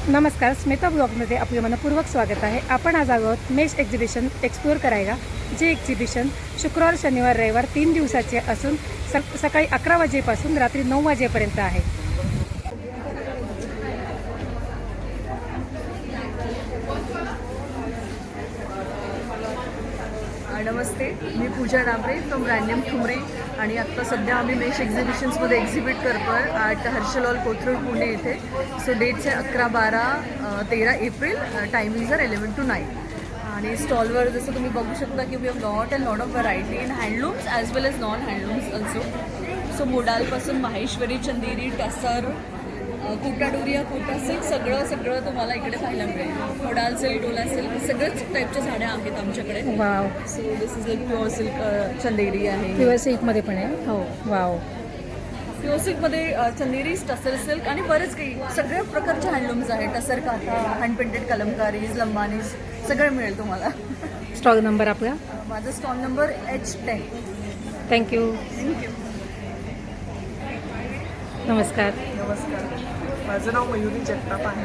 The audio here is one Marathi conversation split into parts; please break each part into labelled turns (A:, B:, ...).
A: नमस्कार, स्मिता ब्लॉगमध्ये आपले मनपूर्वक स्वागत आहे. आपण आज आहोत मेश एक्झिबिशन एक्सप्लोअर करायला. जे एक्झिबिशन शुक्रवार, शनिवार, रविवार 3 दिवसाचे असून सकाळी 11 वाजेपासून रात्री 9 वाजेपर्यंत आहे.
B: नमस्ते, मी पूजा डांबरे फ्रॉम रँडम ठुमरे आणि आत्ता सध्या आम्ही मेश एक्झिबिशन्समध्ये एक्झिबिट करतो आहे ॲट हर्षल हॉल कोथरूड पुणे येथे. सो डेट्स आहे 11, 12, 13 एप्रिल. Timings R 11 to 9. आणि स्टॉलवर जसं तुम्ही बघू शकता की we have lot of variety in हँडलूम्स as well age non हँडलूम्स also. So मोडालपासून Maheshwari, Chanderi, tussar, कोटाडोरिया, Kota silk सगळं तुम्हाला इकडे पाहायला मिळेल. मोडाल सिल्क, डोला सिल्क सगळ्याच टाईपच्या साड्या आहेत आमच्याकडे.
A: Wow,
B: so this is like pure silk Chanderi आहे.
A: प्युअर सिल्कमध्ये पण आहे.
B: हो,
A: वाव.
B: प्युअर सिल्कमध्ये चंदेरी, टसर सिल्क आणि बरेच काही सगळ्या प्रकारचे हँडलूम्स आहेत. टसर काथा, हँड पेंटेड कलमकारीज, लंबानीज सगळं मिळेल तुम्हाला.
A: स्टॉल नंबर आपला?
B: माझा स्टॉल नंबर H10.
A: थँक्यू. नमस्कार.
C: माझं नाव मयुरी जगताप आहे.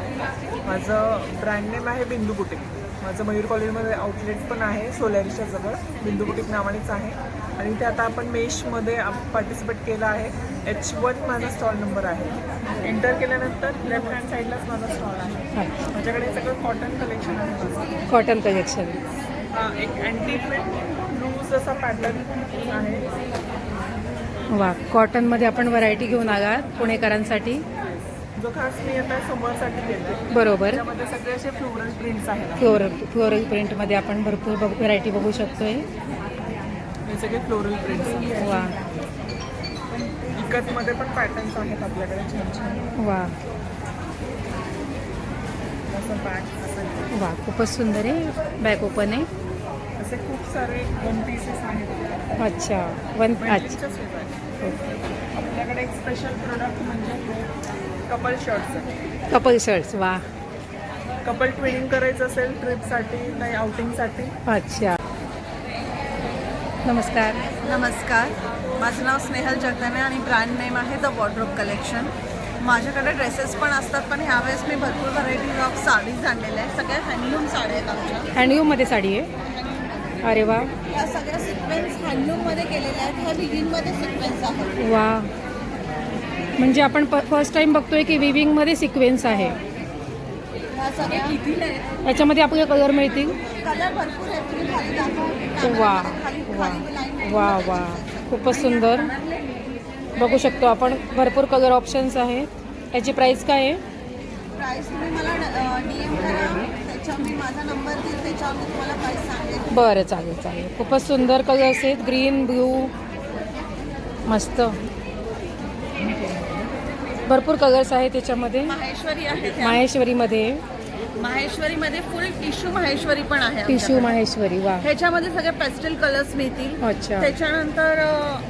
C: माझं ब्रँड नेम आहे बिंदू बुटीक. माझं मयूर कॉलेजमध्ये आउटलेट पण आहे सोलारीच्या जवळ. बिंदू बुटीक नावानेच आहे आणि ते आता आपण मेशमध्ये पार्टिसिपेट केलं आहे. H1 माझा स्टॉल नंबर आहे. एंटर केल्यानंतर लेफ्ट हँड साईडलाच माझा स्टॉल आहे. माझ्याकडे सगळं कॉटन कलेक्शन आहे माझं.
A: Cotton collection.
C: एक अँटी फिट लूज असा पॅटर्न आहे.
A: वा, कॉटनमध्ये आपण व्हरायटी घेऊन आलात पुणेकरांसाठी.
C: जो खास मी आता समरसाठी केला.
A: बरोबर.
C: त्यामध्ये सगळे असे फ्लोरल प्रिंट्स आहेत.
A: फ्लोरल प्रिंटमध्ये आपण भरपूर व्हरायटी बघू शकतोय.
C: हे सगळे फ्लोरल प्रिंट्स आहेत.
A: वा,
C: इकतमध्ये पण पॅटर्न्स आहेत आपल्याकडे छान छान.
A: वा
C: असं बॅग असं
A: वा, खूपच सुंदर आहे. बॅग ओपन आहे.
C: असे खूप सारे वन पीसेस आहेत.
A: अच्छा, अच्छा.
C: आपल्याकडे एक स्पेशल प्रोडक्ट म्हणजे कपल शर्ट्स आहे.
A: Couple shirts. वा,
C: कपल ट्विनिंग करायचं असेल ट्रिपसाठी काही आउटिंगसाठी.
A: अच्छा. नमस्कार.
D: नमस्कार, माझं नाव स्नेहल जगदाने आणि ब्रँड नेम आहे द वॉर्डरोब कलेक्शन. माझ्याकडे ड्रेसेस पण असतात, पण ह्यावेळेस मी भरपूर व्हरायटीज ऑफ साडीज आणलेल्या आहेत. सगळ्या हँडलूम साड्या आहेत आमच्या.
A: हँडलूममध्ये साडी आहे. अरे वा.
D: ह्या सगळ्या सिक्वेन्स हँडलूममध्ये केलेल्या आहेत. ह्या विविंगमध्ये सिक्वेन्स आहेत.
A: वा, म्हणजे आपण फर्स्ट टाइम बघतोय की विविंगमध्ये सिक्वेन्स आहे.
D: ह्या सगळ्या कितीला आहेत?
A: याच्यामध्ये आपल्याला कलर मिळतील.
D: कलर भरपूर आहेत. तुम्ही खाली दाखवा.
A: वा वा
D: खाली
A: वा वा, खूपच सुंदर बघू शकतो आपण. भरपूर कलर ऑप्शन्स आहेत. याची प्राइस काय आहे?
D: प्राईस तुम्ही मला DM करा, त्याच्यावर मी माझा नंबर देईल, त्याच्यावर मी तुम्हाला प्राईस सांगेल.
A: बरं, चालेल चालेल. खूपच सुंदर कलर्स आहेत. ग्रीन, ब्लू, मस्त भरपूर कलर्स आहेत त्याच्यामध्ये.
D: माहेश्वरी आहे.
A: माहेश्वरीमध्ये.
D: माहेश्वरीमध्ये फुल टिश्यू माहेश्वरी पण आहे.
A: टिश्यू माहेश्वरी. वा,
D: ह्याच्यामध्ये सगळे पेस्टल कलर्स मिळतील.
A: अच्छा.
D: त्याच्यानंतर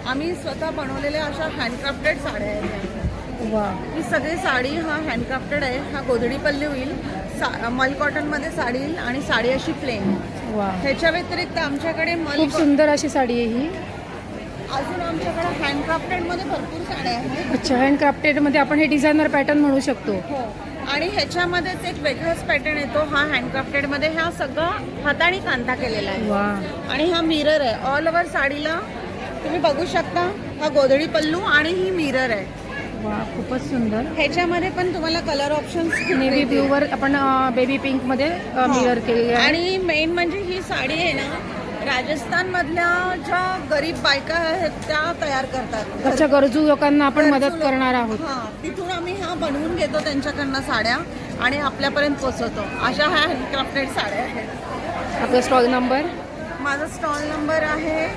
D: आम्ही स्वतः बनवलेल्या अशा हँडक्राफ्टेड साड्या आहेत.
A: वा,
D: ही सगळी साडी हा हँडक्राफ्टेड आहे. हा गोधडी पल्लू येईल. मल कॉटनमध्ये साडी येईल आणि साडी अशी प्लेन.
A: वा,
D: ह्याच्या व्यतिरिक्त आमच्याकडे
A: खूप सुंदर अशी साडी आहे ही.
D: अजून आमच्याकडे हँडक्राफ्टेडमध्ये भरपूर साड्या आहेत.
A: अच्छा, हँडक्राफ्टेडमध्ये आपण हे डिझायनर पॅटर्न म्हणू शकतो.
D: हो, आणि ह्याच्यामध्येच एक वेगळाच पॅटर्न येतो. हा हँडक्राफ्टेडमध्ये ह्या सगळं हाताने कांता केलेला आहे.
A: वा,
D: आणि हा मिरर आहे. ऑल ओव्हर साडीला तुम्ही बघू शकता. हा गोधडी पल्लू आणि ही मिरर आहे.
A: वा, खूपच सुंदर.
D: ह्याच्यामध्ये पण तुम्हाला कलर ऑप्शन्स
A: नेव्ही ब्लूवर आपण बेबी पिंकमध्ये मिरर केलेली आहे.
D: आणि मेन म्हणजे ही साडी आहे ना, राजस्थानमधल्या ज्या गरीब बायका आहेत त्या तयार करतात.
A: अच्छा, गरजू लोकांना आपण मदत करणार आहोत.
D: हां, तिथून आम्ही ह्या बनवून घेतो त्यांच्याकडनं साड्या आणि आपल्यापर्यंत पोचवतो. अशा ह्या हँडक्राफ्टेड साड्या आहेत.
A: आपला स्टॉल नंबर?
D: माझा स्टॉल नंबर आहे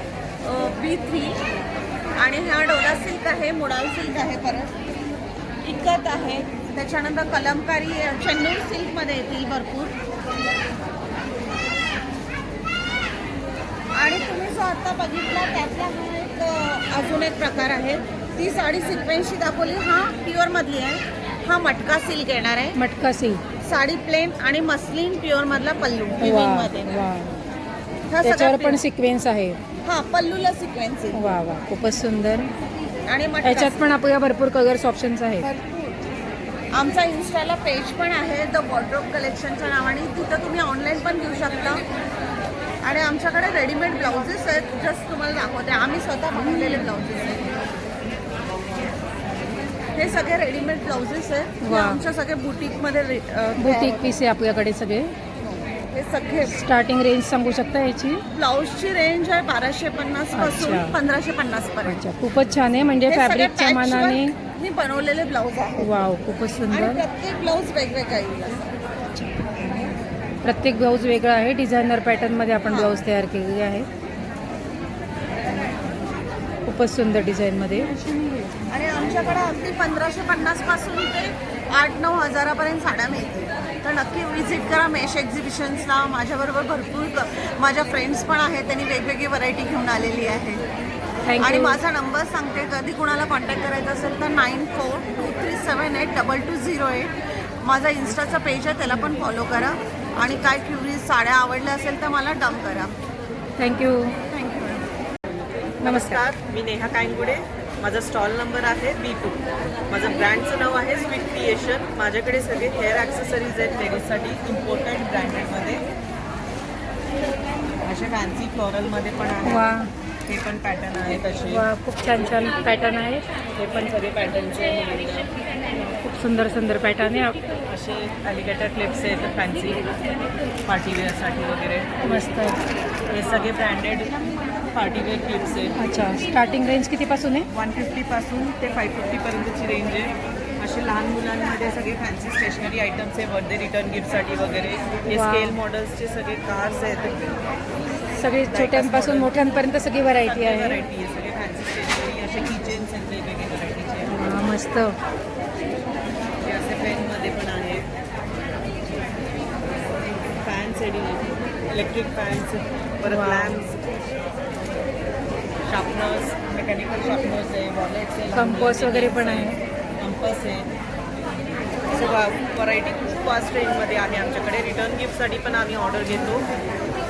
D: B3 आणि ह्या डोला सिल्क आहे, मोडाल सिल्क आहे, परत इकत आहे. त्याच्यानंतर कलमकारी चेन्नूर सिल्कमध्ये येतील भरपूर. आणि तुम्ही जो आता बघितला त्यातला हा एक अजून एक प्रकार आहे. ती साडी सिक्वेन्सची दाखवली. हा प्युअरमधली आहे. हा मटका सिल्क येणार आहे.
A: मटका सिल्क.
D: साडी प्लेन आणि मस्लिन प्युअरमधला पल्लू विविंगमध्ये.
A: त्याच्यावर पण सिक्वेन्स आहे.
D: हा, पल्लूला सिक्वेन्स आहे.
A: वा वा, खूपच सुंदर.
D: आणि
A: याच्यात पण आपल्याला भरपूर कलर्स ऑप्शन्स आहेत.
D: भरपूर आमचा इन्स्टाला पेज पण आहे द वॉर्डरोब कलेक्शनच्या नावाने, तिथं तुम्ही ऑनलाईन पण घेऊ शकता. आणि आमच्याकडे रेडीमेड ब्लाउजेस आहेत, जस्ट तुम्हाला दाखवते. आम्ही स्वतः बनवलेले ब्लाउजेस आहेत. हे सगळे रेडीमेड ब्लाउजेस आहेत. हे
A: वा.
D: आमच्या सगळे बुटीकमध्ये
A: बुटीक पीस आहे आपल्याकडे सगळे.
D: हे सगळे
A: स्टार्टिंग रेंज सांगू शकता याची?
D: ब्लाऊजची रेंज आहे 1250 पासून
A: अच्छा.
D: 1550 पर्यंत.
A: अच्छा, खूपच छान आहे. म्हणजे
D: हे सगळे
A: फॅब्रिकच्या मानाने
D: patchwork नी बनवलेले ब्लाऊज आहे.
A: वाव, खूपच
D: आणि
A: सुंदर.
D: प्रत्येक ब्लाऊज वेगवेगळा येईल असं.
A: प्रत्येक ब्लाऊज वेगळा आहे. डिझायनर पॅटर्नमध्ये आपण ब्लाऊज तयार केलेले आहे. खूपच सुंदर डिझाईनमध्ये.
D: आणि आमच्याकडे अगदी 1550 पासून ते 8-9 हजारापर्यंत साड्या मिळतील. तर नक्की विजिट करा मेश एक्झिबिशन्सला. माझ्याबरोबर भरपूर माझ्या फ्रेंड्स पण आहेत, त्यांनी वेगवेगळी व्हरायटी घेऊन आलेली आहे. आणि
A: थँक्यू.
D: माझा नंबर सांगते, कधी कुणाला कॉन्टॅक्ट करायचा असेल तर 9423782208. माझा इन्स्टाचा पेज आहे, त्याला पण फॉलो करा. आणि काय क्युरीज साड्या आवडल्या असेल तर मला डम करा.
A: थँक्यू.
D: थँक्यू.
A: नमस्कार.
C: मी नेहा कांगुडे. माझा स्टॉल नंबर आहे B2. माझं ब्रँडचं नाव आहे स्वीट क्रिएशन. माझ्याकडे सगळे हेअर ॲक्सेसरीज आहेत लेडीजसाठी, इम्पोर्टंट ब्रँडेडमध्ये. असे फॅन्सी फ्लोरलमध्ये पण आहे.
A: वा
C: हे पण पॅटर्न आहेत असे.
A: वा, खूप छान छान पॅटर्न आहे.
C: हे पण सगळे पॅटर्नचे
A: खूप सुंदर सुंदर पॅटर्न आहे.
C: असे ॲलिगेटर क्लिप्स आहेत फॅन्सी पार्टीवेअरसाठी वगैरे.
A: मस्त.
C: हे सगळे ब्रँडेड पार्टीवेअर क्लिप्स आहेत.
A: अच्छा, स्टार्टिंग रेंज कितीपासून आहे?
C: 150 पासून ते 550 पर्यंतची रेंज आहे. असे लहान मुलांमध्ये सगळे फॅन्सी स्टेशनरी आयटम्स आहे बर्थडे रिटर्न गिफ्टसाठी वगैरे. हे
A: वा.
C: स्केल मॉडेल्सचे सगळे कार्स आहेत.
A: सगळे छोट्यांपासून मोठ्यांपर्यंत सगळी व्हरायटी आहे.
C: व्हरायटी आहे सगळे फॅन्सी स्टेशनरी. असे किचन्स आहेत वेगवेगळे व्हरायटीचे.
A: वा, मस्त.
C: हे असे पेनमध्ये पण आहे. फॅन्स आहे, इलेक्ट्रिक फॅन्स, परत
A: वा.
C: लॅम्प्स, शार्पनर्स, मेकॅनिकल शार्पनर्स आहे, वॉलेट्स आहे,
A: कंपॉस वगैरे पण आहे.
C: कंपस आहे. सगळं व्हरायटी खूप फास्ट रेंजमध्ये आहे आमच्याकडे. रिटर्न गिफ्टसाठी पण आम्ही ऑर्डर घेतो.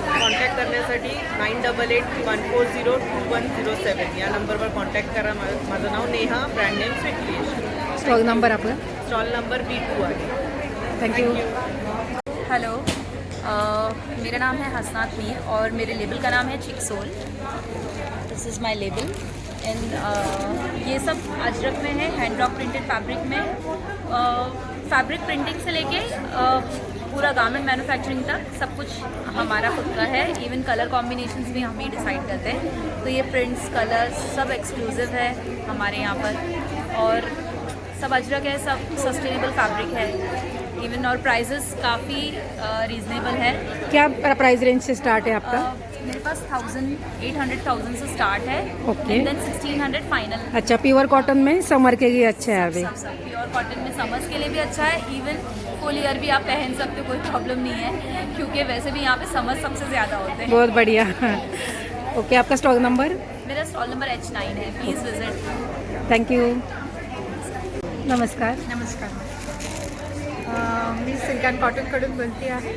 C: कॉन्टॅक्ट करण्यासाठी 9881402107 या नंबरवर कॉन्टॅक्ट करा. माझं नाव Neha, brand name sweet creation.
A: Stall number आपला.
C: स्टॉल नंबर B2 आहे.
A: थँक्यू.
E: हेलो, मेरा नाम है हसनात मीर और मेरे लेबल का नाम है chic soul. This is my label and ये सब अजरक में है, हैंड ब्लॉक प्रिंटेड फैब्रिक में. फैब्रिक प्रिंटिंग से लेके पूरा गारमेंट मैन्युफैक्चरिंग तक सब कुछ हमारा खुद का है. इवन कलर कॉम्बिनेशंस भी हम ही डिसाइड करते हैं. तो ये प्रिंट्स, कलर्स सब एक्सक्लूसिव है हमारे यहाँ पर. और सब अजरक है, सब सस्टेनेबल फैब्रिक है इवन. और प्राइजेस काफ़ी रीज़नेबल है.
A: क्या प्राइस रेंज से स्टार्ट है आपका?
E: मेरे पास 1800 से स्टार्ट है.
A: Okay.
E: And then 1600 final.
A: अच्छा, प्योर कॉटन में समर के लिए अच्छा है अभी.
E: सब प्योर कॉटन में समर्स के लिए भी अच्छा है. इवन फुल ईयर भी आप पहन सकते हो, कोई प्रॉब्लम नहीं है, क्योंकि वैसे भी यहाँ पे समर सबसे ज़्यादा होते हैं.
A: बहुत बढ़िया. ओके, आपका स्टॉक नंबर?
E: मेरा स्टॉल नंबर H9 है. Please visit.
A: थँक्यू. नमस्कार.
F: नमस्कार. मी सिल्क अँड कॉटनकडून बोलते आहे.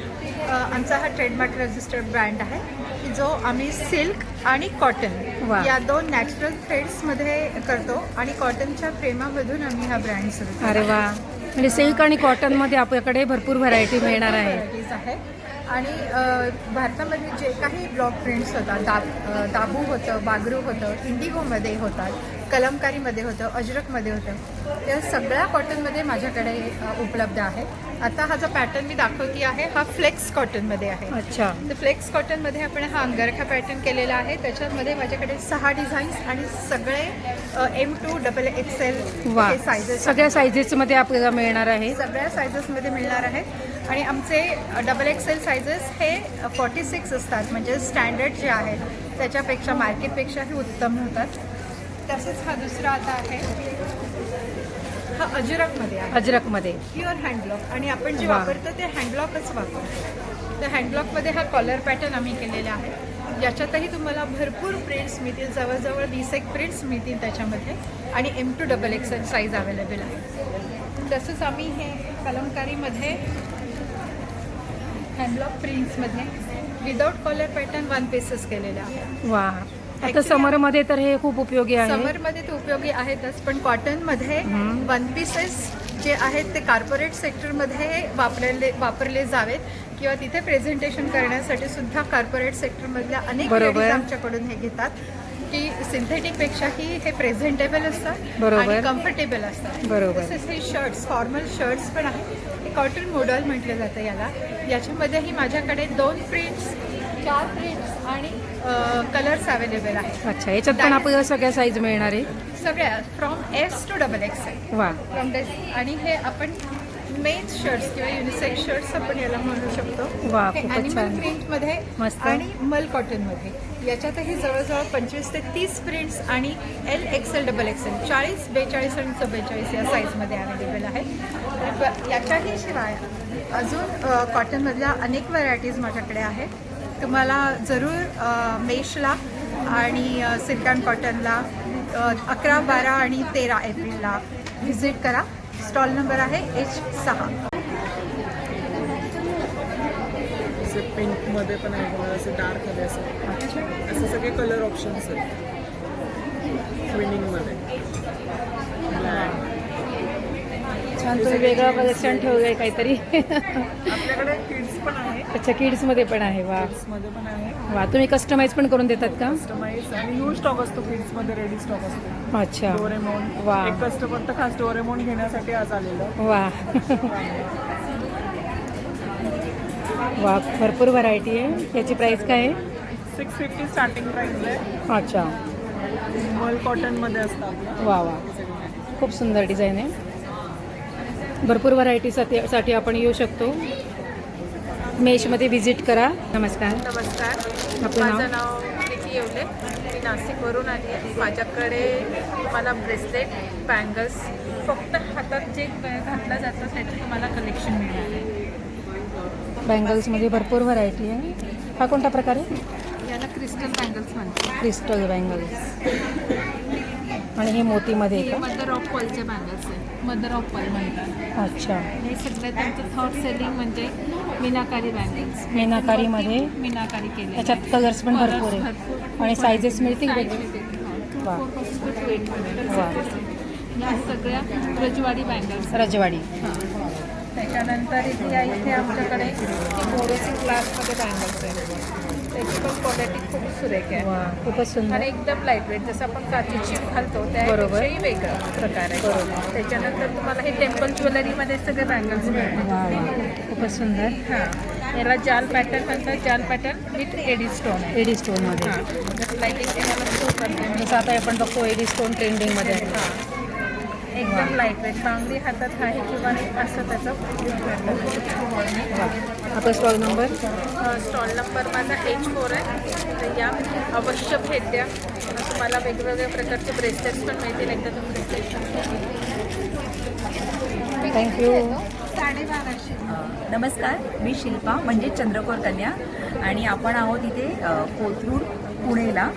F: आमचा हा ट्रेडमार्क रजिस्टर्ड ब्रँड आहे की जो आम्ही सिल्क आणि कॉटन
A: वा.
F: या दोन नॅचरल थ्रेड्समध्ये करतो आणि कॉटनच्या प्रेमामधून आम्ही हा ब्रँड सुरू केला.
A: अरे वा, म्हणजे सिल्क आणि कॉटनमध्ये आपल्याकडे भरपूर व्हरायटी मिळणार आहे.
F: व्हरायटीज आहे. आणि भारतामध्ये जे काही ब्लॉक प्रिंट्स होतात, दाबू होतं, बागरू होतं, इंडिगोमध्ये होतात, कलमकारीमध्ये होतं, अजरकमध्ये होतं, त्या सगळ्या कॉटनमध्ये माझ्याकडे उपलब्ध आहे. आता हा जो पॅटर्न मी दाखवते आहे हा फ्लेक्स कॉटनमध्ये आहे.
A: अच्छा.
F: तर फ्लेक्स कॉटनमध्ये आपण हा अंगरखा पॅटर्न केलेला आहे. त्याच्यामध्ये माझ्याकडे 6 डिझाईन्स आणि सगळे M2 XXL
A: वा,
F: हे सायझेस
A: सगळ्या सायझेसमध्ये आपल्याला मिळणार आहे.
F: सगळ्या सायझेसमध्ये मिळणार आहेत. आणि आमचे XXL सायझेस हे 46 असतात, म्हणजे स्टँडर्ड जे आहेत त्याच्यापेक्षा मार्केटपेक्षाही उत्तम होतात. तसेच हा दुसरा आता आहे हा अजरकमध्ये आहे.
A: अजरकमध्ये
F: प्युअर हँडब्लॉक. आणि आपण जे
A: वा.
F: वापरतो ते हँडब्लॉकच वापरतो. त्या हँडब्लॉकमध्ये हा कॉलर पॅटर्न आम्ही केलेला आहे. याच्यातही तुम्हाला भरपूर प्रिंट्स मिळतील, जवळजवळ 20 प्रिंट्स मिळतील त्याच्यामध्ये. आणि M2 XXL साईज अवेलेबल आहे. तसंच आम्ही हे कलमकारीमध्ये हँडब्लॉक प्रिंट्समध्ये विदाउट कॉलर पॅटर्न 1 पीसेस केलेले आहे.
A: वा. आता समरमध्ये तर हे खूप उपयोगी आहे.
F: समरमध्ये ते उपयोगी आहेतच, पण कॉटनमध्ये 1 पीसेस जे आहेत ते कॉर्पोरेट सेक्टरमध्ये वापरले जावेत किंवा तिथे प्रेझेंटेशन करण्यासाठी सुद्धा कॉर्पोरेट सेक्टरमधल्या अनेक
A: बरोबर.
F: लेडीज आमच्याकडून हे घेतात की सिंथेटिकपेक्षाही हे प्रेझेंटेबल असतात
A: बरोबर.
F: आणि कम्फर्टेबल असतात.
A: बरोबर.
F: तसेच हे शर्ट्स फॉर्मल शर्ट्स पण आहेत. हे कॉटन मॉडेल म्हटलं जातं याला. याच्यामध्येही माझ्याकडे 2 प्रिंट्स 4 प्रिंट्स आणि कलर्स अवेलेबल आहेत.
A: अच्छा, याच्यात पण आपल्याला सगळ्या साईज मिळणार आहे.
F: सगळ्या फ्रॉम S to XXL.
A: वा,
F: फ्रॉम आणि हे आपण मेन्स शर्ट्स किंवा युनिसेक्स शर्ट्स आपण याला म्हणू शकतो.
A: वा,
F: हे
A: खूपच
F: ॲनिमल
A: छान.
F: प्रिंटमध्ये
A: मस्त.
F: आणि मल कॉटनमध्ये. याच्यातही जवळजवळ 25 ते 30 प्रिंट्स आणि L XL XXL 40, 42 आणि 44 या साईजमध्ये अवेलेबल आहेत. याच्याही शिवाय अजून कॉटनमधल्या अनेक व्हरायटीज माझ्याकडे आहेत. तुम्हाला जरूर मेशला आणि सिल्क अँड कॉटनला 11, 12 आणि 13 एप्रिलला व्हिजिट करा. स्टॉल नंबर आहे H6.
C: असे पिंकमध्ये पण आहे बघा, असे डार्कमध्ये असे सगळे कलर ऑप्शन्स आहेत. ट्विनिंगमध्ये ब्लॅक.
A: छान. तुम्ही वेगळं कलेक्शन ठेवलंय काहीतरी.
C: आपल्याकडे किड्स पण आहे,
A: अच्छा, किड्समध्ये पण आहे. वा
C: किड्समध्ये पण आहे
A: वा, तुम्ही कस्टमाइज पण करून देतात का?
C: कस्टमाइज आणि न्यू स्टॉक असतो. किड्समध्ये रेडी स्टॉक असतो.
A: अच्छा,
C: डोरेमोन.
A: वा.
C: एक कस्टमर तर खास डोरेमोन घेण्यासाठी आज आलेलं.
A: वा वा, भरपूर व्हरायटी आहे. याची प्राइस काय आहे?
C: 650 स्टार्टिंग प्राइस आहे.
A: अच्छा,
C: मल कॉटनमध्ये असतात.
A: वा वा, खूप सुंदर डिझाईन आहे. भरपूर व्हरायटीसाठी आपण येऊ शकतो. मेशमध्ये व्हिजिट करा. नमस्कार.
G: नमस्कार,
A: आपलं
G: माझं नाव प्रीती येवले. मी नाशिकवरून आली आहे. माझ्याकडे तुम्हाला ब्रेसलेट, बँगल्स, फक्त हातात जे घातलं जातं त्याचं तुम्हाला कलेक्शन मिळणार आहे.
A: बँगल्समध्ये भरपूर व्हरायटी आहे. हा कोणता प्रकार आहे?
G: याला क्रिस्टल बँगल्स म्हणतात.
A: Crystal bangles. आणि हे मोतीमध्ये आहे
G: हे
A: का?
G: मदर ऑफ पर्लचे बँगल्स आहे. मदर ऑफ पर्ल म्हणतात.
A: अच्छा,
G: हे सगळं त्यांचं थर्ड सेलिंग म्हणजे मीनाकारी बँगल्स.
A: मीनाकारीमध्ये
G: मीनाकारी केले.
A: त्याच्यात कलर्स पण भरपूर आहे आणि सायझेस मिळतील वेगळे? वा. वा,
G: या सगळ्या रजवाडी बँगल्स.
A: रजवाडी.
G: त्याच्यानंतर इथे आमच्याकडे बोरोसिन ग्लासमध्ये बँगल्स आहे. त्याची पण क्वालिटी खूप सुरेख आहे
A: वा, खूपच
G: आणि
A: सुंदर.
G: एकदम लाईटवेट, जसं आपण काचेची घालतो
A: बरोबर.
G: त्यापेक्षाही वेगळा प्रकार आहे.
A: बरोबर.
G: त्याच्यानंतर तुम्हाला हे टेम्पल ज्वेलरीमध्ये सगळे बँगल्स मिळतात.
A: वा वा, खूपच सुंदर.
G: हां, याला जाल पॅटर्न म्हणतात. जाल पॅटर्न विथ एडी स्टोन आहे.
A: एडी स्टोनमध्ये.
G: हां, जसं लाईटिंग तुम्हाला शो करते.
A: जसं आता आपण बघतो एडी स्टोन ट्रेंडिंगमध्ये आहे.
G: हां, एकदम लाईटवेट, बांगडी हातात आहे किंवा नाही असं त्याचं
A: आपला स्टॉल नंबर?
G: स्टॉल नंबर माझा H4 आहे. तर या अवश्य भेट द्या. तुम्हाला वेगवेगळ्या प्रकारचे ब्रेसलेट्स पण मिळतील. एकदा तुम्ही ब्रेसलेट
A: थँक्यू.
H: नमस्कार, मी शिल्पा म्हणजे चंद्रकोर कन्या आणि आपण आहोत इथे कोथरूड पुणेला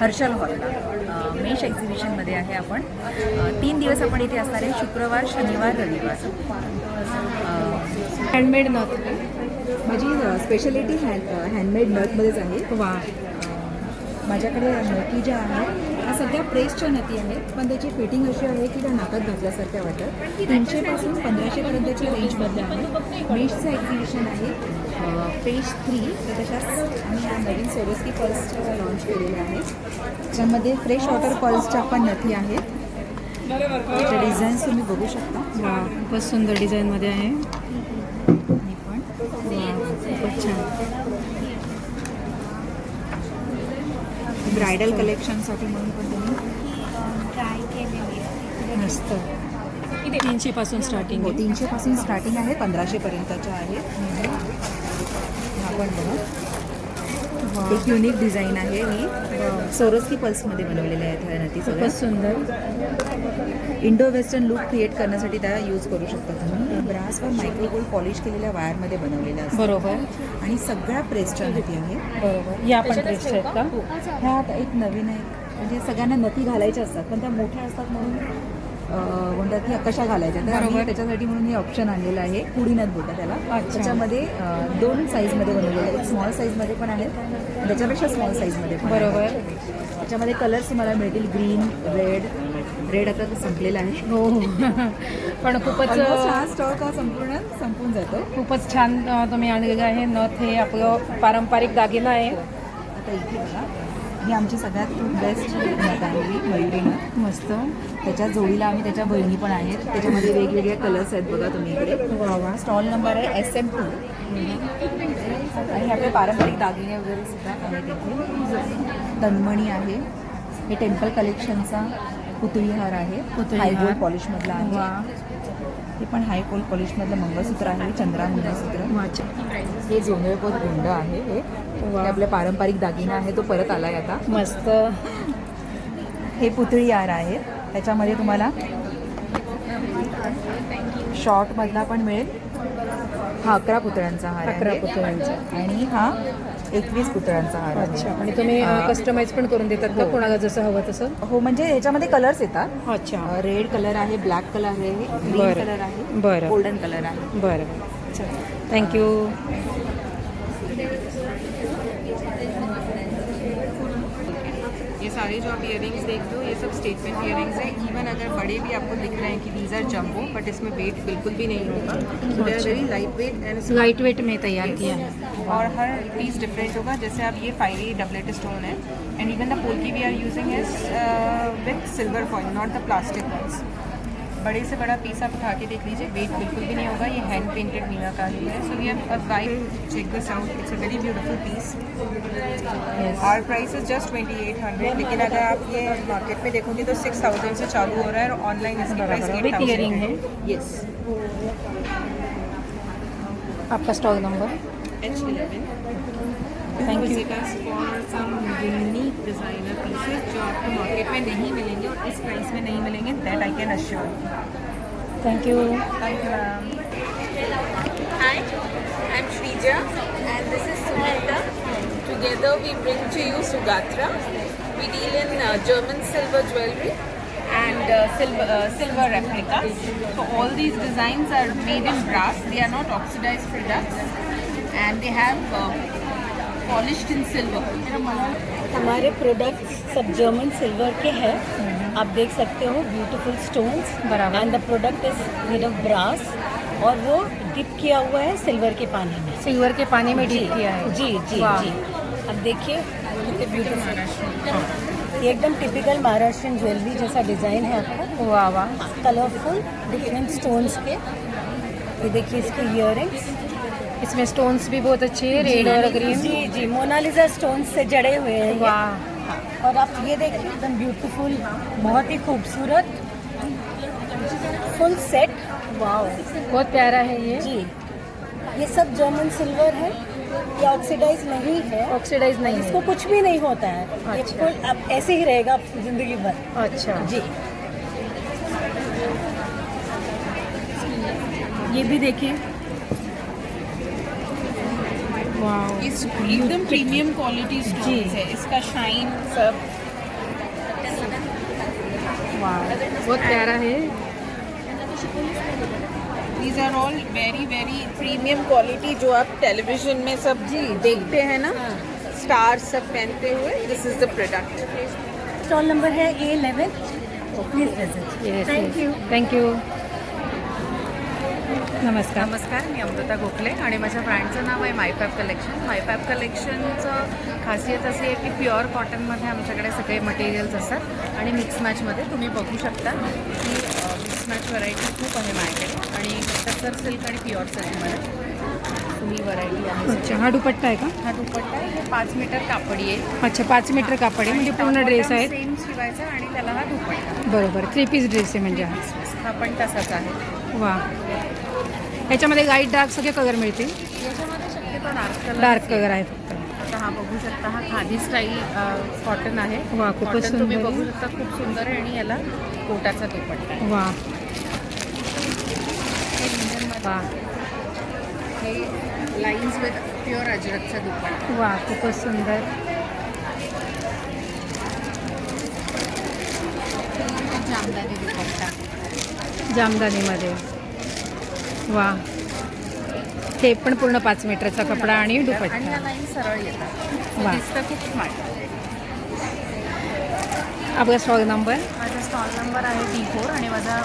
H: हर्षल हॉलला मेश एक्झिबिशनमध्ये आहे. आपण 3 दिवस आपण इथे असणार आहे, शुक्रवार, शनिवार, रविवार.
A: हँडमेड नथ.
H: माझी स्पेशालिटी हँडमेड नथमध्येच आहे.
A: वा,
H: माझ्याकडे नथी ज्या आहेत त्या सध्या प्रेसच्या नथी आहेत, पण त्याची फिटिंग अशी आहे की त्या नाकात घातल्यासारख्या वाटत. 300 पासून 1500पर्यंतच्या रेंजमधल्या आहेत. मेशचं एक्झिबिशन आहे पेज 3. तर तशाच आम्ही नवीन सोरोस्की पर्ल्सच्या लॉन्च केलेल्या आहेत. त्यामध्ये फ्रेश वॉटर पर्ल्सच्या पण नथी आहेत. त्याच्या डिझाईन्स तुम्ही बघू शकता.
A: वा, खूपच सुंदर डिझाईनमध्ये आहे.
H: हे पण
A: वा, खूपच छान.
H: ब्रायडल कलेक्शनसाठी म्हणून पण तुम्ही
A: मस्त. किती 300 पासून स्टार्टिंग
H: हो,
A: आहे?
H: 300 पासून स्टार्टिंग आहे, 1500पर्यंतच्या आहेत. आपण बघा, एक युनिक डिझाईन आहे. ही सोरोस्की पल्समध्ये बनवलेल्या आहेत ह्या नथी सगळ्या.
A: खूपच सुंदर.
H: इंडो वेस्टर्न लुक क्रिएट करण्यासाठी त्या यूज करू शकता तुम्ही. ब्रासवर मायक्रोगोल्ड पॉलिश केलेल्या वायरमध्ये बनवलेल्या असतात
A: बरोबर.
H: आणि सगळ्या प्रेसच्या नथी आहेत.
A: बरोबर. या पण प्रेस्ड आहेत का?
H: ह्या आता एक नवीन आहे, म्हणजे सगळ्यांना नथी घालायच्या असतात पण त्या मोठ्या असतात म्हणून म्हणतात की कशा घालायच्या, तर आम्ही त्याच्यासाठी म्हणून हे ऑप्शन आणलेलं आहे. कुडी नथ बोलतात त्याला. त्याच्यामध्ये 2 साईजमध्ये बनवलेलं आहे. एक स्मॉल साईजमध्ये पण आहेत, त्याच्यापेक्षा स्मॉल साईजमध्ये पण.
A: बरोबर.
H: त्याच्यामध्ये कलर्स तुम्हाला मिळतील, ग्रीन, रेड, रेड आता तर संपलेला आहे.
A: हो हो पण खूपच
H: Almost हा स्टॉक हा संपून जातो.
A: खूपच छान तुम्ही आणलेलं आहे. नथ हे आपलं पारंपरिक दागिना आहे.
H: आता इथे बघा, ही आमची सगळ्यात बेस्ट नथ आहे, ही मयुरी नथ.
A: मस्त.
H: त्याच्या जोडीला आम्ही त्याच्या बहिणी पण आहेत. त्याच्यामध्ये वेगवेगळे कलर्स आहेत बघा तुम्ही इकडे.
A: वा वा.
H: स्टॉल नंबर आहे SM2. आणि आपले पारंपरिक दागिने वगैरे सुद्धा आहेत इथे. तन्मणी आहे. हे टेम्पल कलेक्शनचा पुतळी हार आहे.
A: पुतळी
H: हाय
A: हार.
H: गोल्ड पॉलिशमधला
A: वा.
H: आहे. हे पण हाय गोल्ड पॉलिशमधलं मंगळसूत्र आहे, चंद्रा मंगळसूत्र.
A: वाचा.
H: हे जोंधळपद गुंड आहे. हे
A: वा.
H: आपला पारंपरिक दागिना आहे, तो परत आलाय आता.
A: मस्त.
H: हे पुतळी हार आहे. त्याच्यामध्ये तुम्हाला शॉर्टमधला पण मिळेल. हा 11 पुतळ्यांचा हार
A: 11
H: आहे.
A: पुतळ्यांचा.
H: आणि हा 21 पुतळ्यांचा हार
A: अच्छा.
H: आहे.
A: आणि तुम्ही कस्टमाइज पण करून देतात का कोणाला जसं हवं तसं?
H: हो, म्हणजे ह्याच्यामध्ये कलर्स येतात.
A: अच्छा.
H: रेड कलर आहे, ब्लॅक कलर आहे, ग्रीन
A: बरं.
H: कलर आहे,
A: बरं.
H: गोल्डन कलर आहे.
A: बरं. थँक्यू.
I: ये सारे जो आप इयरिंग्स देख रहे हो ये सब स्टेटमेंट इयरिंग्स हैं. इवन अगर बड़े भी आपको दिख रहे हैं कि दीज आर जंबो, बट इसमें वेट बिल्कुल भी नहीं होगा. So they are very light weight and
A: light weight में तैयार किया है.
I: और हर पीस डिफरेंट होगा. जैसे अब ये 5A डबलेट स्टोन है and even the polki we are using is with silver foil, not the plastic ones. बड़े से बड़ा पीस आप उठा के देख लीजिए, वेट बिल्कुल भी नहीं होगा. ये हैंड पेंटेड मीनाकारी है. So we have a white, check this out, it's a very beautiful piece. Our price is just 2800, लेकिन अगर आप ये मार्केट में देखोगे तो 6000 से चालू हो रहा है और ऑनलाइन इसकी प्राइस
A: विथ
I: 8000
A: इयरिंग है.
I: यस.
A: आपका stall number.
I: H11.
A: Thank you.
I: Visit us for some unique designer pieces जो आपको मार्केट में नहीं मिलेंगे और इस प्राइस में नहीं मिलेंगे. That I can assure.
A: Thank you.
I: Thank you ma'am.
D: Hi, I'm Shrija and this is Sunita. Together we bring to you Sugatra. We deal in German silver jewelry
I: And silver replicas. So all these designs are made in brass. They are not oxidized products, and they have polished in silver.
J: हमारे प्रोडक्ट्स सब जर्मन सिल्वर के हैं. आप देख सकते हो ब्यूटीफुल स्टोन्स.
A: बराबर.
J: And the product is made of brass और वो डिप किया हुआ है सिल्वर के पानी में.
A: सिल्वर के पानी में डिप किया है.
J: जी जी
A: वाह.
J: जी. अब देखिए कितने ब्यूटीफुल, ये एकदम टिपिकल महाराष्ट्रियन ज्वेलरी जैसा डिज़ाइन है आपको.
A: वाह वाह.
J: कलरफुल डिफरेंट स्टोन्स के. ये देखिए इसके इयररिंग्स.
A: इसमें स्टोन्स भी बहुत अच्छे हैं, रेड और ग्रीन.
J: जी जी, मोनालिसा स्टोन्स से जड़े हुए हैं ये.
A: वाह.
J: और आप ये देखिए एकदम ब्यूटीफुल, बहुत ही खूबसूरत फुल सेट. वाओ,
A: बहुत प्यारा है ये.
J: जी. ये सब जर्मन सिल्वर है, ये ऑक्सीडाइज नहीं है.
A: ऑक्सीडाइज नहीं
J: इसको
A: है.
J: कुछ भी नहीं होता है. ये
A: अच्छा.
J: फुल अब ऐसे ही रहेगा जिंदगी भर.
A: अच्छा.
J: जी.
I: ये भी देखिए,
A: वाह.
I: इस एकदम प्रीमियम क्वालिटी स्टोन्स है. इसका शाइन सब
A: वाह, बहुत प्यारा है.
I: These are all very very premium quality जो आप टेलीविजन में सब देखते हैं ना, स्टार्स सब पहनते हुए. This is the product.
J: Stall number है A11. Please visit.
A: Thank you. Thank you. नमस्कार.
K: नमस्कार, मी अमृता गोखले आणि माझ्या ब्रँडचं नाव आहे मायफॅब कलेक्शन. मायफॅब कलेक्शनचं खासियत अशी आहे की प्युअर कॉटनमध्ये आमच्याकडे सगळे मटेरियल्स असतात आणि मिक्स मॅचमध्ये तुम्ही बघू शकता की मिक्स मॅच व्हरायटी खूप आहे माझ्याकडे. आणि टक्कर सिल्क आणि प्युअर सिल्कमध्ये ही व्हरायटी आहे.
A: अच्छा, हा दुपट्टा आहे का?
K: हा दुपट्टा आहे, हे 5 मीटर कापडी आहे.
A: अच्छा, 5 मीटर कापड आहे म्हणजे पूर्ण ड्रेस आहे.
K: सेम शिवायचा आणि त्याला हा दुपट्टा.
A: बरोबर. 3 पीस ड्रेस आहे म्हणजे हा.
K: हा पण तसाच आहे.
A: वा. ह्याच्यामध्ये लाईट डार्क सगळे कलर मिळतील.
K: याच्यामध्ये शक्यतो
A: डार्क कलर आहे फक्त.
K: आता हा बघू शकता, हा खादी स्टाईल कॉटन आहे.
A: वा, खूपच
K: कॉटन तुम्ही
A: सुंदर
K: बघू
A: आहे.
K: शकता, खूप सुंदर आहे. आणि याला कोटाचा दुपट्टा आहे.
A: वा
K: हे लिननमध्ये,
A: वा
K: हे लाईन्स विथ प्युअर अजरकचा दुपट्टा.
A: वा, खूपच सुंदर.
K: जामदानी दुपट्टा.
A: जामदानीमध्ये. वा. हे पण पूर्ण 5 मीटरचा कपडा आणि
K: आणि
A: दुपट्टा.
K: या लाईन सरळ येतात.
A: वा.
K: दिसतं खूप स्मार्ट.
A: आपला स्टॉल नंबर.
K: माझा स्टॉल नंबर आहे D4 आणि माझा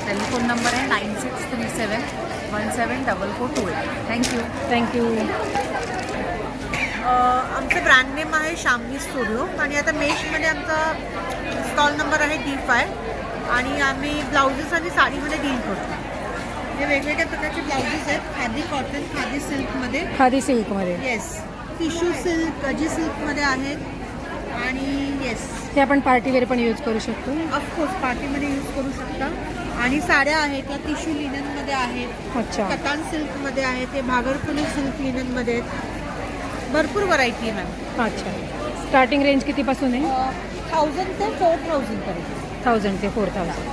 K: टेलिफोन नंबर आहे 9637174428. थँक्यू.
A: थँक्यू.
D: आमचं ब्रँड नेम आहे शामनी स्टुडिओ आणि आता मेशमध्ये आमचा स्टॉल नंबर आहे D5 आणि आम्ही ब्लाउजेस आणि साडीमध्ये डील करतो. हे वेगवेगळ्या प्रकारचे ब्लाउजेस आहेत. खादी कॉटन, खादी सिल्कमध्ये,
A: खादी सिल्कमध्ये.
D: येस, टिश्यू सिल्क, गजी सिल्कमध्ये आहेत आणि येस,
A: हे आपण पार्टीवेअर पण यूज करू शकतो.
D: ऑफकोर्स पार्टीमध्ये यूज करू शकता. आणि साड्या आहेत त्या टिश्यू लिननमध्ये आहेत,
A: अच्छा.
D: कतान सिल्कमध्ये आहेत, ते भागलपुरी सिल्क लिननमध्ये आहेत. भरपूर व्हरायटी आहे मॅम.
A: अच्छा. स्टार्टिंग रेंज कितीपासून आहे?
D: 1000 ते 4000 पर्यंत.
A: 1000 ते 4000.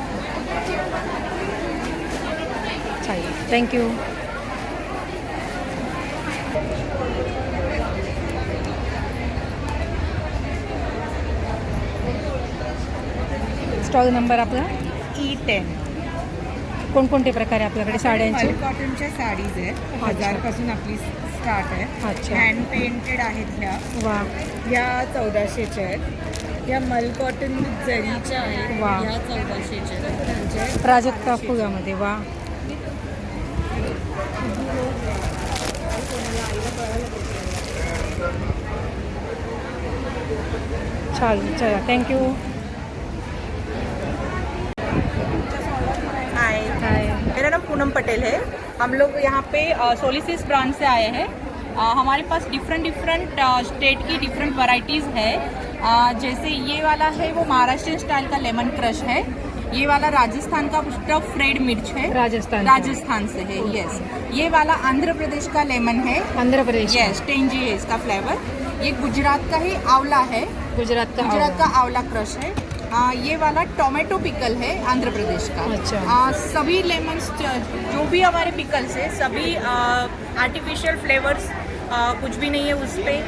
A: चालेल. थँक्यू. स्टॉल नंबर आपला
D: E10.
A: कोणकोणते प्रकार आहे आपल्याकडे साड्यांचे?
D: कॉटनच्या साडीज आहेत. 1000 पासून आपली स्टार्ट आहे.
A: अच्छा.
D: हँड पेंटेड आहेत ह्या.
A: वा.
D: ह्या 1400च्या आहेत. ह्या मल कॉटन जरीच्या आहेत.
A: वा.
D: ह्या 1400च्या आहेत.
A: प्राजक्ता फुगामध्ये. वा. चालेल. चला. थँक्यू.
E: हाय, मेरा नाम पूनम पटेल है. हम लोग यहाँ पे सोलिसिस ब्रांड से आए हैं. हमारे पास डिफरेंट स्टेट की डिफरेंट वैरायटीज़ है. जैसे ये वाला है वो महाराष्ट्रियन स्टाइल का लेमन क्रश है. ये वाला राजस्थान का स्टफ रेड मिर्च है. राजस्थान से है. यस. ये वाला आंध्र प्रदेश का लेमन है.
A: आंध्र प्रदेश.
E: यस, टेंजी है इसका फ्लेवर. ये गुजरात का ही आंवला है.
A: गुजरात का
E: आंवला क्रश है. ये वाला टोमेटो पिकल है आंध्र प्रदेश का.
A: अच्छा.
E: सभी लेमन्स जो भी हमारे पिकल्स है सभी आर्टिफिशियल फ्लेवर्स कुछ भी नहीं है उस पर.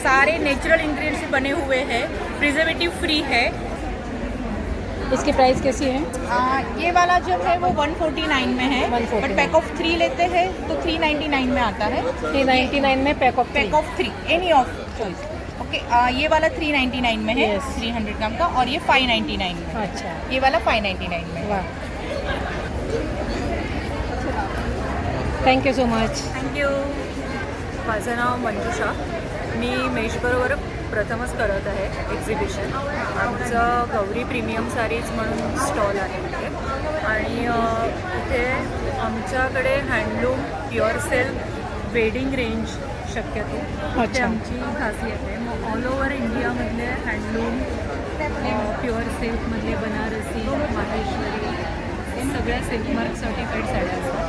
E: सारे नेचुरल इंग्रेडिएंट्स से बने हुए हैं. प्रिजर्वेटिव फ्री है.
A: इसकी प्राइस कैसी है?
E: ये वाला जो है वो 149 में है.
A: 149.
E: बट पैक ऑफ 3 लेते हैं तो 399 में आता है.
A: 399 में पैक of
E: 3 any of choice. Okay. ये वाला 399 में है.
A: Yes.
E: 300 ग्राम का. और ये 599 में.
A: अच्छा.
E: ये वाला 599 में.
A: वा. Thank you so much.
E: थँक्यू. माझं नाव मंजुषा. मी मेशबरोबर प्रथमच करत आहे एक्झिबिशन. आमचं गौरी प्रीमियम सारीज म्हणून स्टॉल आहे इथे. आणि इथे आमच्याकडे handloom, pure silk, wedding range शक्यतो इथे आमची खासियत आहे. मग ऑल ओव्हर इंडियामधले हँडलूम, प्युअर सिल्कमधले बनारसी, माहेश्वरी हे सगळ्या सिल्कमार्क सर्टिफाईड साड्या असतात.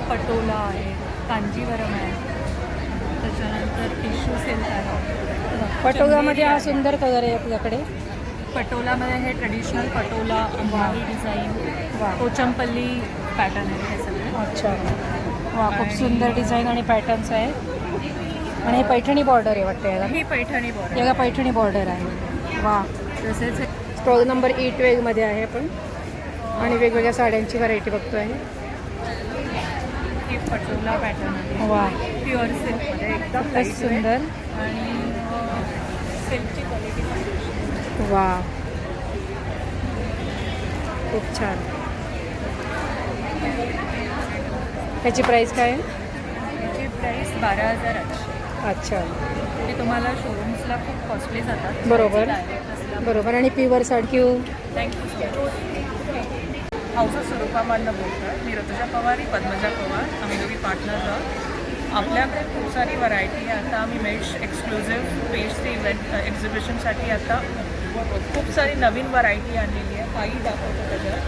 E: पटोला आहे, कांजीवरम आहे, त्याच्यानंतर टिश्यू सिल्क आहे.
A: पटोलामध्ये हा सुंदर कलर आहे आपल्याकडे.
E: पटोलामध्ये हे ट्रेडिशनल पटोला, अंबारी डिझाईन, पोचमपल्ली पॅटर्न आहे हे सगळे.
A: अच्छा. वा. खूप सुंदर डिझाईन आणि पॅटर्न्स आहेत. आणि हे पैठणी बॉर्डर आहे वाटतं याला.
E: ही पैठणी बॉर्डर.
A: याला पैठणी बॉर्डर आहे. वा.
E: तसेच
A: स्टॉल नंबर E12 मध्ये आहे आपण. आणि वेगवेगळ्या साड्यांची व्हरायटी बघतो आहे.
E: ही पटोला पॅटर्न आहे.
A: वा.
E: प्युअर सिल्कमध्ये एकदम
A: खूपच
E: लाईट
A: सुंदर.
E: आणि सिल्कची क्वालिटी.
A: वा. खूप छान. त्याची प्राईस काय आहे?
E: याची प्राईस 12,800.
A: अच्छा.
E: ते तुम्हाला शोरूम्सला खूप कॉस्टली जातात.
A: बरोबर. बरोबर. आणि प्युअर साडकी.
E: थँक्यू.
L: हाऊस स्वरूपामधनं बोलतो आहे. मी ऋतुजा पवार, पद्मजा पवार. आम्ही दोघी पार्टनर्स आहोत. आपल्याकडे खूप सारी व्हरायटी आहे. आता आम्ही मेश एक्सक्लुझिव्ह पेजचे इव्हेंट एक्झिबिशनसाठी आता खूप सारी नवीन व्हरायटी आणलेली आहे. काही दाखवतो त्याच्यात.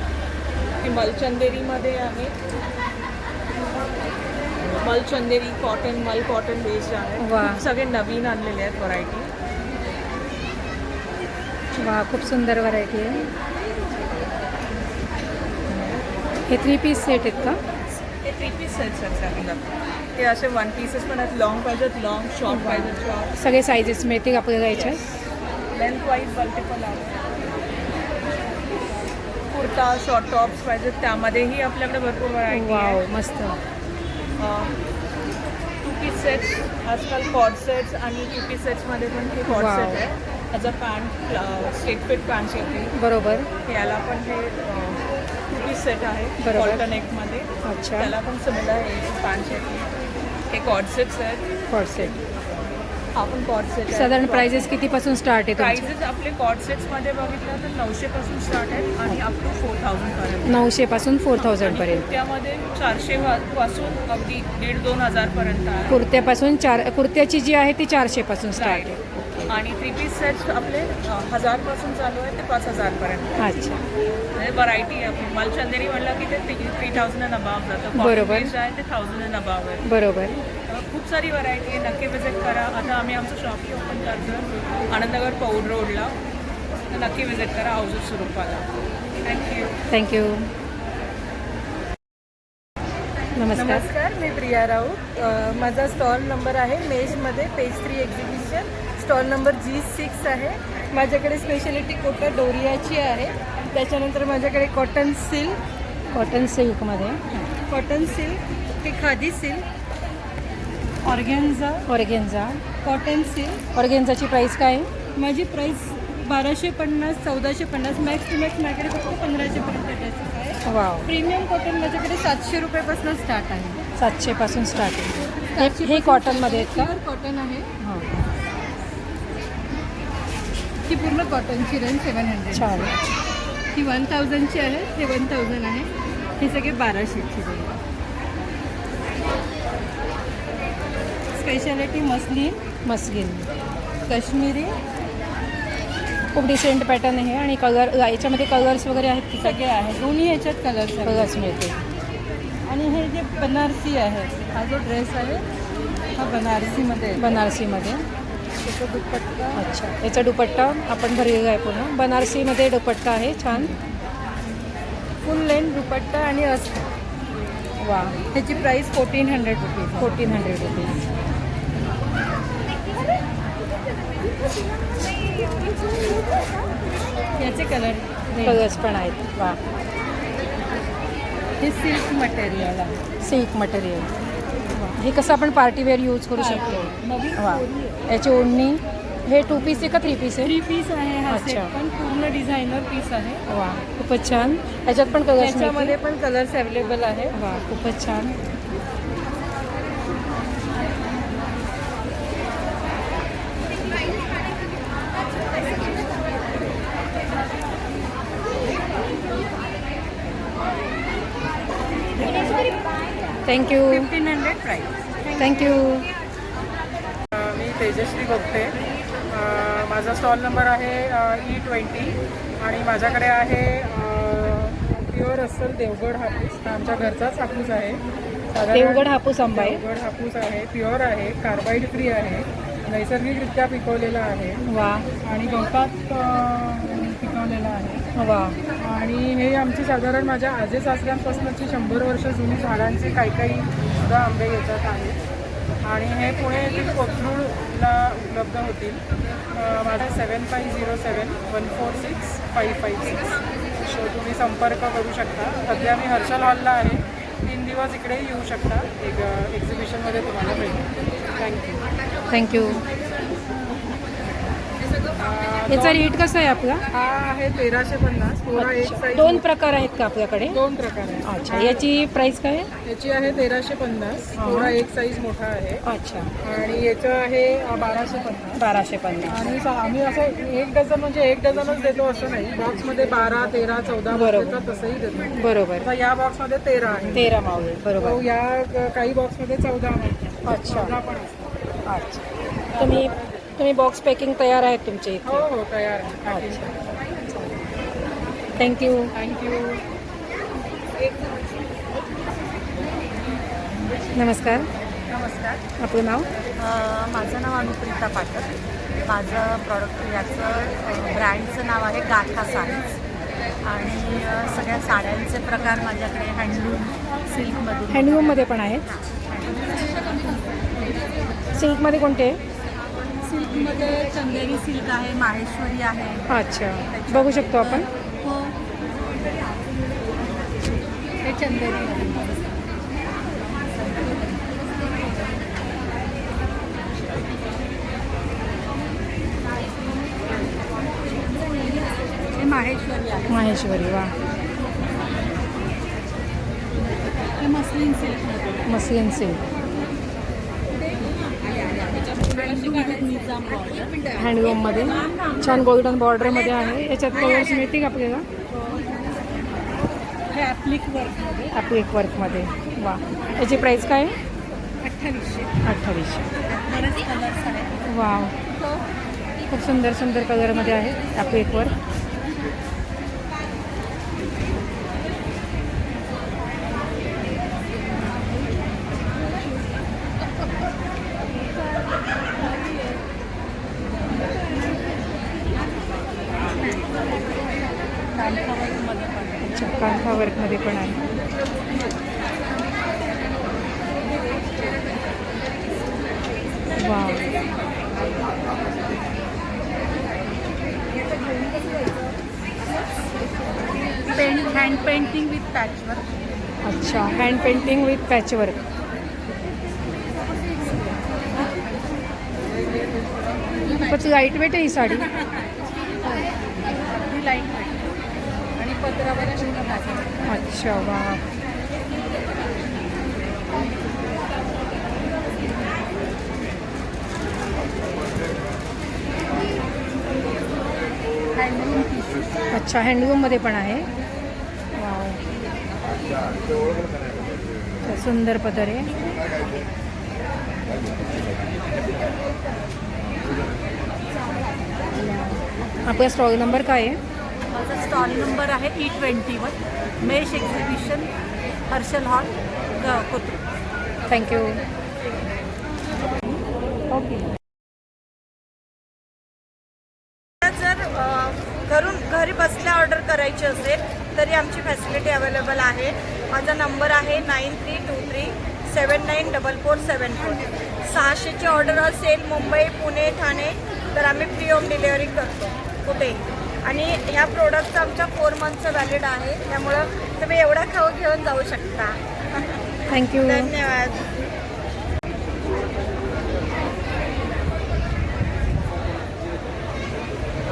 L: ती मलचंदेरीमध्ये आहे. मलचंदेरी कॉटन, मल कॉटन बेस्ड आहे. खूप सगळे नवीन आणलेले आहेत व्हरायटी.
A: वा. खूप सुंदर व्हरायटी आहे. हे 3 पीस सेट आहेत का?
L: हे 3 पीस सेट्स आहेत आपल्याला. ते असे 1 पीसेस पण आहेत. लॉंग पाहिजेत लॉंग, शॉर्ट पाहिजेत शॉर्ट.
A: सगळे साईजेस मिळतील आपल्याला याच्यात.
L: लेंथ वाईज मल्टिपल आहे. कुर्ता, शॉर्ट टॉप्स पाहिजेत त्यामध्येही आपल्याकडे भरपूर व्हरायटी आहे.
A: मस्त.
L: 2 पीस सेट्स आजकाल कॉर्ड सेट्स आणि 2 पीस सेट्समध्ये पण हे कॉर्ड सेट आहे. As a pant straight fit pants येतील.
A: बरोबर.
L: याला पण हे 2 पीस सेट आहे
A: बरोबर.
L: ऑल्टरनेटमध्ये.
A: अच्छा.
L: त्याला पण सिमिलर आहे पॅन्ट्स येतील. हे कॉर्डसेट्स आहेत.
A: कॉर्डसेट.
L: हा पण कॉर्डसेट आहे.
A: साधारण प्राइजेस कितीपासून स्टार्ट आहे तुमचे?
L: प्राइजेस आपले कॉर्डसेट्समध्ये बघितलं तर 900 पासून स्टार्ट आहेत आणि अप टू 4000 पर्यंत.
A: 900 पासून 4000 पर्यंत.
L: कुर्त्यामध्ये 400 पासून अगदी 1,500-2,000 पर्यंत आहे.
A: कुर्त्यापासून कुर्त्याची जी आहे ती 400 पासून स्टार्ट आहे.
L: आणि 3 पीस सेट्स आपले 1000 पासून चालू आहे ते 5000 पर्यंत.
A: अच्छा.
L: म्हणजे व्हरायटी आहे आपली. मालचंदेरी म्हणलं की ते 3000 अँड अबाव जातं.
A: बरोबर.
L: जे आहे ते 1000 अँड अबाव आहे.
A: बरोबर.
L: खूप सारी व्हरायटी आहे. नक्की विजिट करा. आता आम्ही आमचं शॉपही ओपन करतो आनंदनगर पौड रोडला. तर नक्की विजिट करा हाऊसेस सुरुपाला. थँक्यू.
A: थँक्यू. नमस्कार.
M: मी प्रिया राऊत. माझा स्टॉल नंबर आहे मेशमध्ये page 3 exhibition. Stall number G6 आहे. माझ्याकडे स्पेशलिटी कोटा डोरियाची आहे. त्याच्यानंतर माझ्याकडे कॉटन सिल्कमध्ये कॉटन सिल्क, ते khadi silk, organza, cotton silk.
A: ऑर्गेन्झाची प्राइस काय आहे?
M: माझी प्राईस 1250, 1450, मॅक्स टू मॅक्स माझ्याकडे फक्त 1500 पर्यंत ड्रेसेस आहे.
A: वाव.
M: प्रीमियम कॉटन माझ्याकडे 700 रुपयापासून स्टार्ट आहे.
A: 700 पासून स्टार्ट आहे. हे कॉटनमध्ये आहेत का?
M: प्युअर कॉटन आहे.
A: हां.
M: ही पूर्ण कॉटनची रेंज 700.
A: छान.
M: ही 1000ची आहे. हे 1000 आहे. हे सगळे 1200ची रेंज. स्पेशालिटी मस्लिन, काश्मीरी,
A: खूप डिसेंट पॅटर्न आहे आणि कलर याच्यामध्ये कलर्स वगैरे आहेत की?
M: सगळे आहेत. दोन्ही ह्याच्यात
A: कलर्स मिळते.
M: आणि हे जे बनारसी आहे, हा जो ड्रेस आहे हा बनारसीमध्ये. त्याचा दुपट्टा.
A: अच्छा. याचा दुपट्टा आपण भरलेला आहे पूर्ण. बनारसीमध्ये दुपट्टा आहे. छान.
M: फुल लेंथ दुपट्टा आणि अस्तर.
A: वा.
M: ह्याची प्राईस 1400 रुपीज.
A: 1400 रुपीज.
M: याचे
A: कलर्स पण आहेत. वा.
M: हे सिल्क मटेरियल आहे.
A: Silk material. हे कसं आपण पार्टीवेअर यूज करू शकतो.
M: नवीन
A: वा. याची ओढणी. हे 2 पीस आहे का 3 पीस आहे?
M: 3 पीस आहे. हा सेट
A: अच्छा.
M: पण पूर्ण डिझायनर पीस आहे.
A: वा. खूपच छान. याच्यात पण कलर्स
M: त्याच्यामध्ये पण कलर्स अवेलेबल आहे.
A: वा. खूपच छान. थँक्यू.
M: 1500 प्राईस.
A: थँक्यू.
C: मी तेजश्री बघते. माझा स्टॉल नंबर आहे E20 आणि माझ्याकडे आहे प्युअर अस्सल देवगड हापूस. हा आमच्या घरचाच हापूस आहे.
A: देवगड हापूस आंबा आहे.
C: देवगड हापूस आहे. प्युअर आहे. कार्बाईड फ्री आहे. नैसर्गिकरित्या पिकवलेला आहे.
A: वा.
C: आणि गवतात पिकवलेला आहे.
A: वा.
C: आणि हे आमची साधारण माझ्या आजे सासऱ्यांपासूनची 100 वर्ष जुनी झाडांची काही सुद्धा आंबे याच्यात आहेत. आणि हे पुणे येथील कोथरूडला उपलब्ध होतील. माझा 7507146556. सो तुम्ही संपर्क करू शकता. सध्या मी हर्षल हॉलला आहे. 3 दिवस इकडे येऊ शकता. एक्झिबिशनमध्ये तुम्हाला मिळेल.
A: थँक्यू. याचा रेट कसा आहे आपला?
C: हा आहे 1350. थोडा एक साईज.
A: 2 प्रकार आहेत का आपल्याकडे?
C: 2 प्रकार आहेत.
A: अच्छा. याची प्राइस काय आहे?
C: याची आहे 1350. थोडा एक साईज मोठा आहे.
A: अच्छा.
C: आणि याचं आहे 1250.
A: 1250.
C: आणि आम्ही असं 1 डझन म्हणजे 1 डझनच देतो असं नाही. बॉक्समध्ये 12, 13, 14
A: बरोबर.
C: तसंही देतो.
A: बरोबर.
C: आता या बॉक्समध्ये 13 आहे.
A: 13 मावळे. बरोबर.
C: तो या काही बॉक्समध्ये 14 आहे.
A: अच्छा.
C: 14 पण असतात.
A: अच्छा. तुम्ही बॉक्स पॅकिंग तयार आहेत तुमचे इथे?
C: हो तयार आहे.
A: थँक्यू. नमस्कार. आपलं नाव?
N: माझं नाव अनुप्रिता पाठक. माझं प्रॉडक्ट याचं ब्रँडचं नाव आहे गाथा साडीज. आणि सगळ्या साड्यांचे प्रकार माझ्याकडे सिल्कमध्ये.
A: हँडलूममध्ये पण आहेत. सिल्कमध्ये कोणते आहे?
N: सिल्कमध्ये चंदेरी सिल्क आहे, माहेश्वरी आहे.
A: अच्छा. बघू शकतो आपण?
N: हो.
M: हे चंदेरी.
A: माहेश्वरी. वा,
H: मस्लिन सिल्क.
A: Muslin silk. हँडलूममध्ये छान गोल्डन बॉर्डरमध्ये आहे. याच्यात कलर्स मिळतील का आपल्याला?
H: हे ॲप्लिक वर्कमध्ये.
A: ॲप्लिक वर्कमध्ये. वा, याची प्राईस काय आहे?
H: 2800.
A: 2800.
H: बरेच कलर्स आहेत.
A: वाव, खूप सुंदर सुंदर कलरमध्ये आहे ॲप्लिक वर्क. अच्छा, कांथा वर्कमध्ये पण आहे. वा,
D: हँड पेंटिंग विथ पॅचवर्क.
A: अच्छा, हँड पेंटिंग विथ पॅचवर्क. खूपच लाईट वेट आहे ही साडी.
D: लाईट आणि पत्रावर
A: अच्छा, वा, अच्छा, हँडलूममध्ये पण आहे. वाव, सुंदर पदर आहे. आपला स्टॉल नंबर काय आहे?
N: माझा स्टॉल नंबर आहे E21, mesh exhibition, Harshal hall, Kothrud.
A: Thank you. Okay.
D: जर घरी बसल्या ऑर्डर करायची असेल तरी आमची फॅसिलिटी अवेलेबल आहे. माझा नंबर आहे 9323794474. 600ची ऑर्डर असेल मुंबई, पुणे, ठाणे तर आम्ही फ्री होम डिलेवरी करतो कुठेही. आणि ह्या प्रोडक्टचं आमच्या 4 मंथचं व्हॅलिड आहे, त्यामुळं तुम्ही एवढा खाऊ घेऊन जाऊ शकता.
A: थँक्यू.
D: धन्यवाद.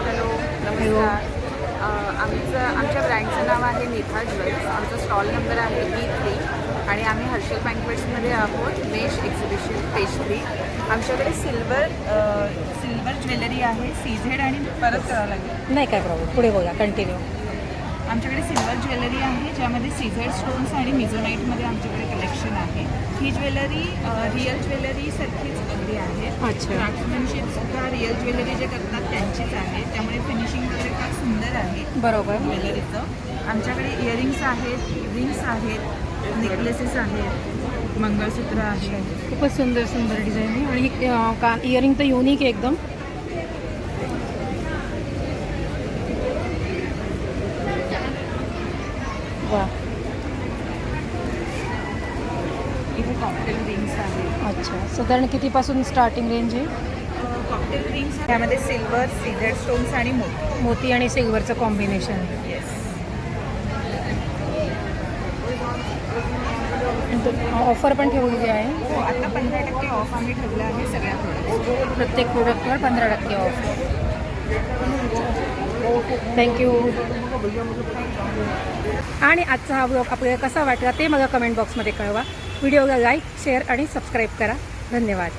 K: हॅलो, नमस्कार. आमच्या ब्रँडचं नाव आहे निथा ज्वेल्स. आमचा स्टॉल नंबर आहे B3 आणि आम्ही हर्षल बँकवेट्समध्ये आहोत, मेश एक्झिबिशन पेज 3. आमच्याकडे सिल्वर ज्वेलरी आहे, सीझेड आणि परत करावं लागेल.
A: नाही काय प्रॉब्लेम, पुढे बोला, कंटिन्यू.
K: आमच्याकडे सिल्वर ज्वेलरी आहे ज्यामध्ये सीझेड स्टोन्स आणि मिझोनाईटमध्ये आमच्याकडे कलेक्शन आहे. ही ज्वेलरी रिअल ज्वेलरीसारखीच अगदी आहे.
A: अच्छा.
K: क्राफ्टमॅनशिपसुद्धा रिअल ज्वेलरी जे करतात त्यांचीच आहे, त्यामुळे फिनिशिंग वगैरे फार सुंदर आहे
A: बरोबर.
K: ज्वेलरीचं. आमच्याकडे इयरिंग्स आहेत, रिंग्स आहेत, नेकलेसेस आहेत, मंगळसूत्र आहे.
A: खूपच सुंदर सुंदर डिझाईन आहे. आणि का इयरिंग तर युनिक आहे एकदम. वा,
K: इथे कॉकटेल रिंग्स आहेत.
A: अच्छा, साधारण कितीपासून स्टार्टिंग रेंज आहे?
K: कॉकटेल रिंग्स त्यामध्ये सिल्वर, सीझेड स्टोन्स आणि मोती.
A: मोती आणि सिल्वरचं कॉम्बिनेशन.
K: येस.
A: ऑफर पण ठेवलेली आहे.
K: हो, आता 15% ऑफ आम्ही ठेवलं आहे सगळ्या प्रोडक्ट.
A: प्रत्येक प्रोडक्टवर 15% ऑफ. थँक्यू. आणि आजचा हा ब्लॉग आपल्याला कसा वाटला ते मला कमेंट बॉक्समध्ये कळवा. व्हिडिओला लाईक, शेअर आणि सबस्क्राईब करा. धन्यवाद.